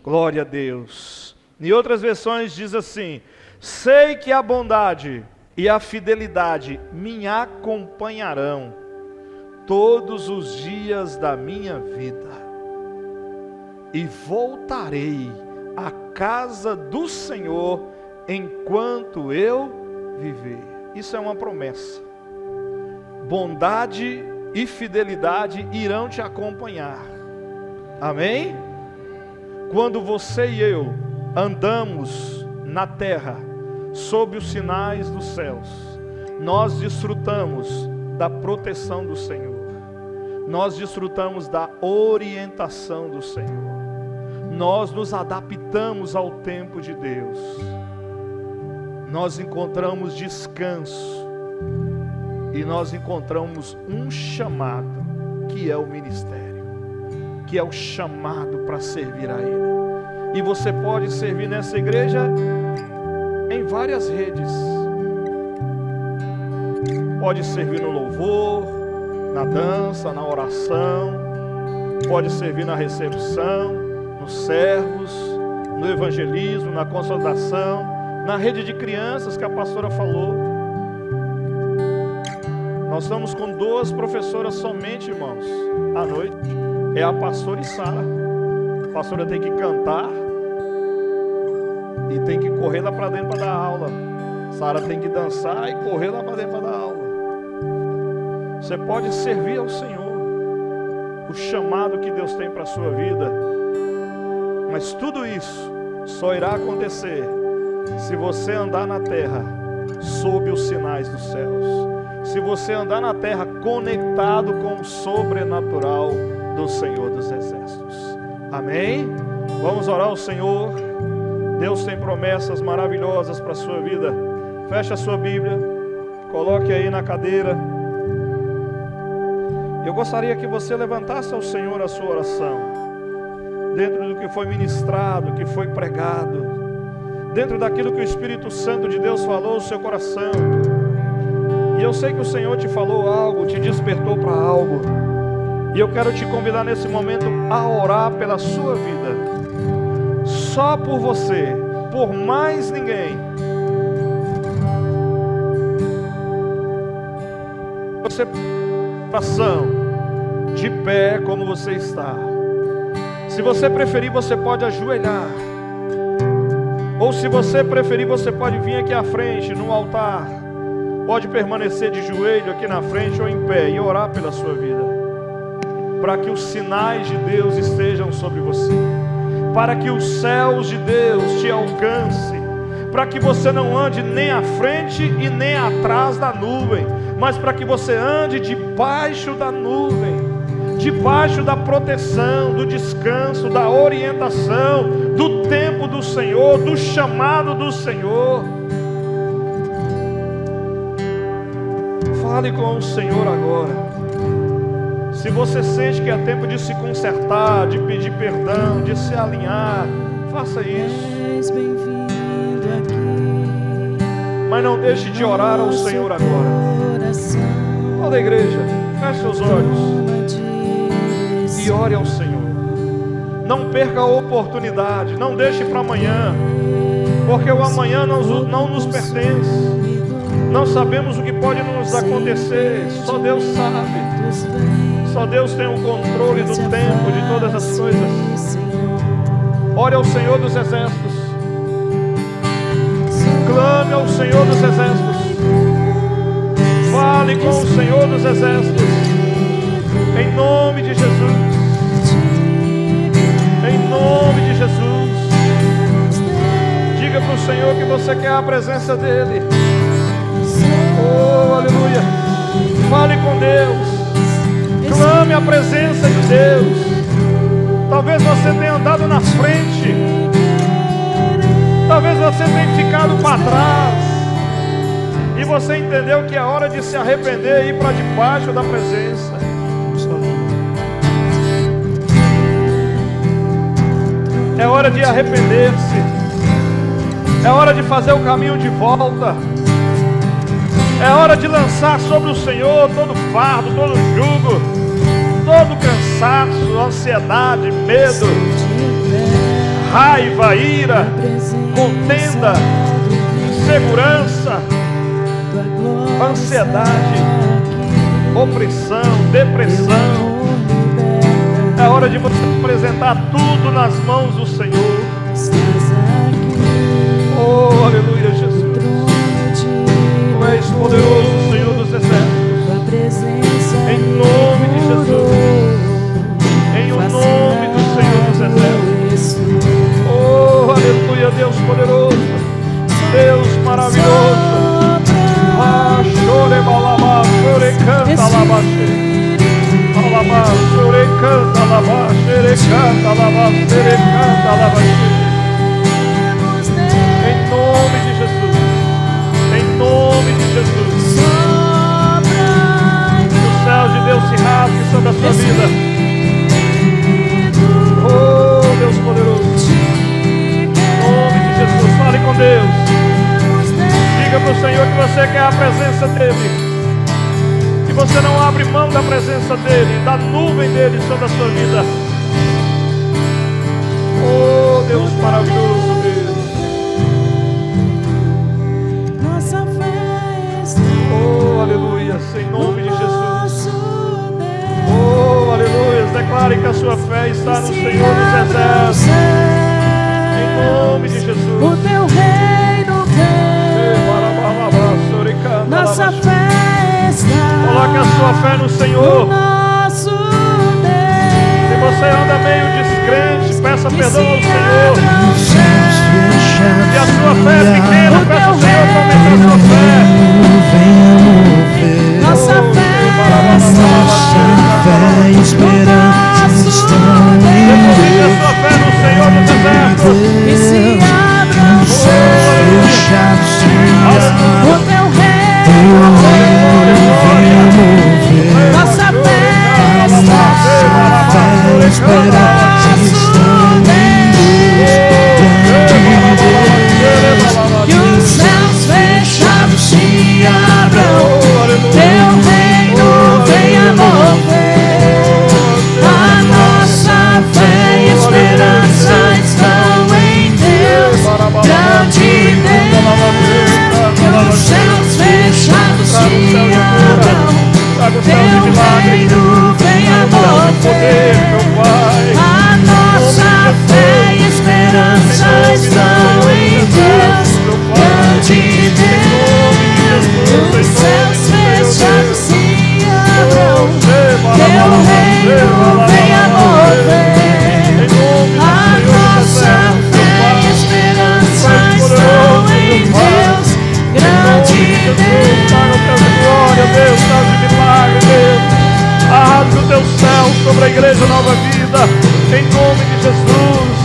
Glória a Deus. Em outras versões diz assim: sei que a bondade e a fidelidade me acompanharão todos os dias da minha vida, e voltarei à casa do Senhor enquanto eu viver. Isso é uma promessa. Bondade e fidelidade irão te acompanhar. Amém? Quando você e eu andamos na terra, sob os sinais dos céus, nós desfrutamos da proteção do Senhor, nós desfrutamos da orientação do Senhor, nós nos adaptamos ao tempo de Deus, nós encontramos descanso e nós encontramos um chamado, que é o ministério, que é o chamado para servir a Ele. E você pode servir nessa igreja em várias redes. Pode servir no louvor, na dança, na oração, pode servir na recepção, nos servos, no evangelismo, na consolidação, na rede de crianças que a pastora falou. Nós estamos com 2 professoras somente, irmãos, à noite. É a pastora e Sara. A pastora tem que cantar e tem que correr lá para dentro para dar aula. Sara tem que dançar e correr lá para dentro para dar aula. Você pode servir ao Senhor, o chamado que Deus tem para a sua vida. Mas tudo isso só irá acontecer se você andar na terra sob os sinais dos céus. Se você andar na terra conectado com o sobrenatural do Senhor dos Exércitos. Amém? Vamos orar ao Senhor. Deus tem promessas maravilhosas para a sua vida. Feche a sua Bíblia, coloque aí na cadeira. Eu gostaria que você levantasse ao Senhor a sua oração, dentro do que foi ministrado, que foi pregado, dentro daquilo que o Espírito Santo de Deus falou no seu coração. E eu sei que o Senhor te falou algo, te despertou para algo. E eu quero te convidar nesse momento a orar pela sua vida. Só por você, por mais ninguém. Você oração de pé como você está. Se você preferir, você pode ajoelhar. Ou se você preferir, você pode vir aqui à frente, no altar. Pode permanecer de joelho aqui na frente ou em pé e orar pela sua vida. Para que os sinais de Deus estejam sobre você, para que os céus de Deus te alcancem, para que você não ande nem à frente e nem atrás da nuvem, mas para que você ande debaixo da nuvem, debaixo da proteção, do descanso, da orientação, do tempo do Senhor, do chamado do Senhor. Fale com o Senhor agora. Se você sente que é tempo de se consertar, de pedir perdão, de se alinhar, faça isso. Mas não deixe de orar ao Senhor agora. Toda a igreja, feche seus olhos e ore ao Senhor. Não perca a oportunidade, não deixe para amanhã. porque o amanhã não nos pertence. Não sabemos o que pode nos acontecer, só Deus sabe. Só Deus tem o controle do tempo, de todas as coisas. Ore ao Senhor dos Exércitos. Clame ao Senhor dos Exércitos. Fale com o Senhor dos Exércitos. Em nome de Jesus. Em nome de Jesus. Diga para o Senhor que você quer a presença dEle. Oh, aleluia. Fale com Deus. Clame a presença de Deus. Talvez você tenha andado na frente. Talvez você tenha ficado para trás. E você entendeu que é hora de se arrepender e ir para debaixo da presença. É hora de arrepender-se. É hora de fazer o caminho de volta. É hora de lançar sobre o Senhor todo fardo, todo jugo, todo cansaço, ansiedade, medo, raiva, ira, contenda, insegurança, ansiedade, opressão, depressão. É hora de você apresentar tudo nas mãos do Senhor. Oh, aleluia, Jesus. Tu és poderoso, Senhor dos Exércitos. Em nome de Jesus. Em o nome do Senhor dos Exércitos. Oh, aleluia, Deus poderoso. Deus maravilhoso. Ah, chore, balabá, chore, canta, labaxê. Balabá, chore, canta, labaxê, canta, labaxê, canta, labaxê. Em nome de Jesus. Em nome de Jesus. Que os céus de Deus se rasguem sobre a sua vida. Oh, Deus poderoso. Em nome de Jesus. Fale com Deus. Diga para o Senhor que você quer a presença dEle. Que você não abre mão da presença dEle, da nuvem dEle sobre a sua vida. Oh, Deus maravilhoso, Deus. Oh, aleluia, em nome de Jesus. Oh, aleluia, declare que a sua fé está no Senhor dos Exércitos. Em nome de Jesus. O teu reino vem. Nossa fé está. Coloque a sua fé no Senhor. Nosso Se você anda meio descrente, peça perdão ao Senhor. Se a sua fé é pequena, peça ao Senhor para aumentar a sua fé. Nossa fé e esperança estão em Deposite a sua fé no Senhor dos Exércitos. e se abram Os céus fechados se abrem. o teu reino Venha mover. nossa fé Fé e esperança estão em Deus. e os céus fechados se abram, teu reino venha mover. A nossa fé e esperança estão em Deus, grande Deus. Que os céus fechados se abram, teu reino venha mover. A nossa fé e esperança estão em Deus, grande Deus. Os céus fechados se abram, teu reino venha mover. A nossa fé e esperança estão em Deus, grande Glória, Deus, Deus de milagre, Deus. Arrasa o teu céu sobre a igreja Nova Vida, em nome de Jesus.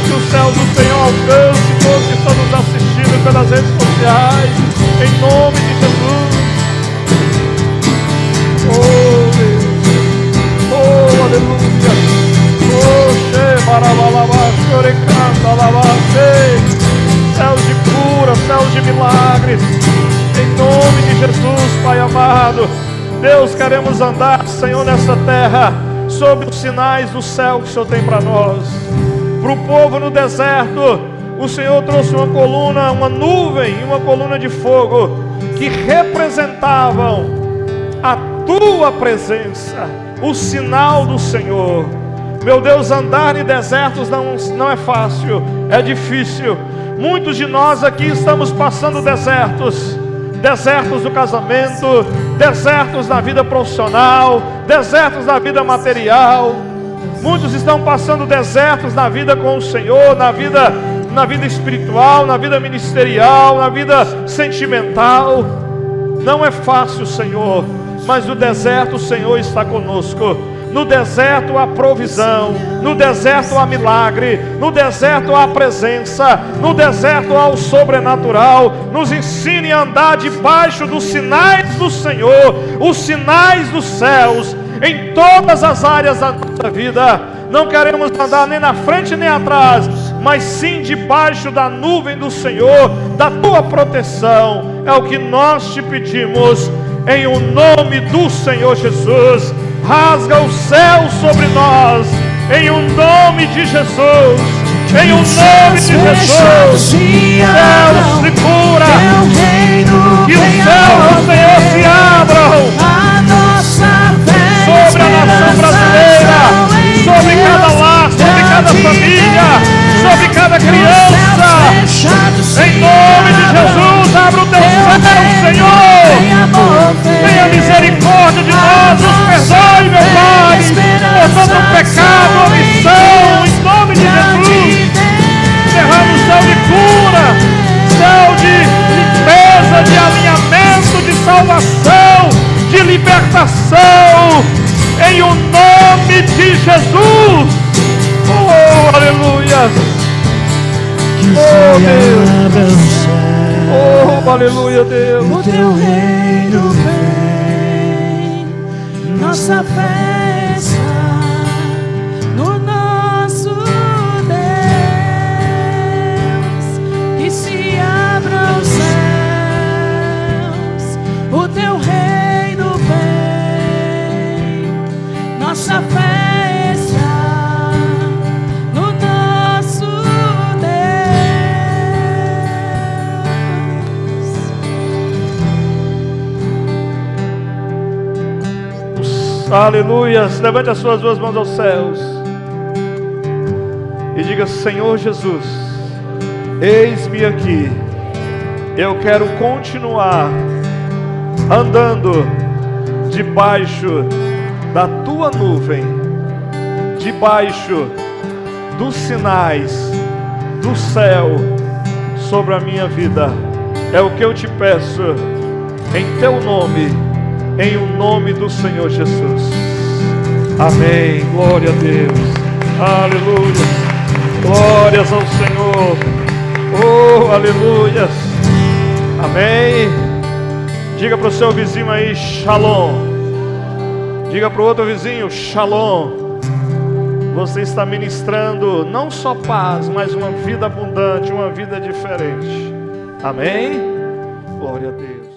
Que o céu do Senhor alcance todos que estão nos assistindo pelas redes sociais, em nome de Jesus. Oh, Deus. Oh, aleluia. Oh, céus de cura, céus de milagres, em nome de Jesus, Pai amado. Deus, queremos andar, Senhor, nessa terra, sob os sinais do céu que o Senhor tem para nós. Para o povo no deserto, o Senhor trouxe uma coluna, uma nuvem e uma coluna de fogo que representavam a tua presença, o sinal do Senhor. Meu Deus, andar em desertos não é fácil, é difícil. Muitos de nós aqui estamos passando desertos do casamento, desertos na vida profissional, desertos na vida material. Muitos estão passando desertos na vida com o Senhor, na vida espiritual, na vida ministerial, na vida sentimental. Não é fácil, Senhor, mas no deserto o Senhor está conosco. No deserto há provisão, no deserto há milagre, no deserto há presença, no deserto há o sobrenatural. Nos ensine a andar debaixo dos sinais do Senhor, os sinais dos céus, em todas as áreas da nossa vida. Não queremos andar nem na frente nem atrás, mas sim debaixo da nuvem do Senhor, da tua proteção. É o que nós te pedimos, em o nome do Senhor Jesus. Rasga o céu sobre nós, em o nome de Jesus, em o nome de Jesus. Céus se cura, que os céus do Senhor se abram sobre a nação brasileira, sobre cada lar, sobre cada família, sobre cada criança. Em nome de Jesus, abra o teu céu, Senhor. Tenha misericórdia de nós, nos perdoe, meu Pai, por todo pecado, omissão, em nome de Jesus. Derrama o céu de cura, céu de limpeza, de alinhamento, de salvação, de libertação, em o nome de Jesus. Oh, aleluia. Oh, Deus. Oh, aleluia, Deus. O teu reino vem, nossa fé está no nosso Deus. Que se abram os céus, o teu reino vem, nossa fé está no nosso Deus. Aleluia. Levante as suas duas mãos aos céus e diga: Senhor Jesus, eis-me aqui. Eu quero continuar andando debaixo da tua nuvem, debaixo dos sinais do céu sobre a minha vida. É o que eu te peço, em teu nome, em o nome do Senhor Jesus. Amém. Glória a Deus. Aleluia. Glórias ao Senhor. Oh, aleluia. Amém. Diga para o seu vizinho aí, shalom. Diga para o outro vizinho, shalom. Você está ministrando não só paz, mas uma vida abundante, uma vida diferente. Amém? Glória a Deus.